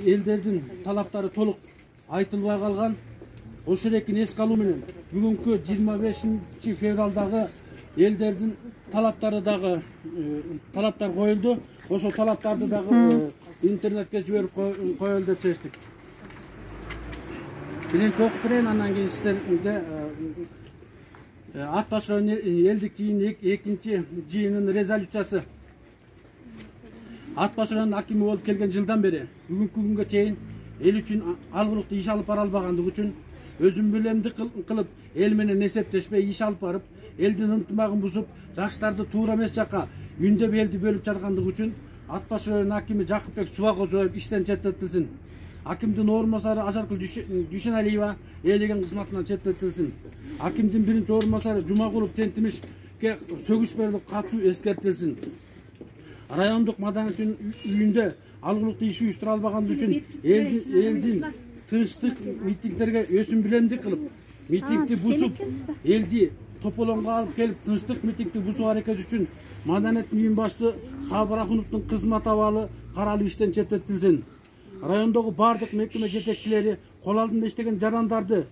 элдердин талаптары толук айтылбай калган. Ошол экини эске алуу менен бүгүнкү 25 февралдагы элдердин талаптары дагы талаптар коюлду. Ошол талаптарды дагы интернетке жиберип коелу деп чечтик. Биринчи окуп берейин, андан кийин сиздерге ат башкаруу элдик жыйын экинчи жыйынынын резолюциясы. Ат башкаруунун акими болуп келген жылдан бери бүгүнкү күнгө чейин эл үчүн алгылыктуу иш алып бара албагандыгы үчүн өзүн билемдик кылып эл менен эсептешпей иш алып барып, элдин ынтымагын бузуп, жаштарды туура эмес жакка үндөп элди бөлүп жаткандыгы үчүн ат башкаруунун акими Жакыпбек Субакожоев иштен четтетилсин. Акимдин орун басары Ажаркүл Дүйшеналиева ээлеген кызматынан четтетилсин. Акимдин биринчи орун басары Жумагулов Тентимишке сөгүш берилип катуу эскертилсин. Райондук маданият үйүндө алгылыктуу иш уюштура албагандыгы үчүн элдин тынчтык митингдерге өсүн билемдик кылып, митингди бузуп, элди тополоңго алып келип, тынчтык митингди бузуу аракети үчүн маданият үйүн башчы Сабыр Акуновдун кызмат абалы каралып иштен четтетилсин. Райондогу бардык мекеме жетекчилери кол алдында иштеген жарандарды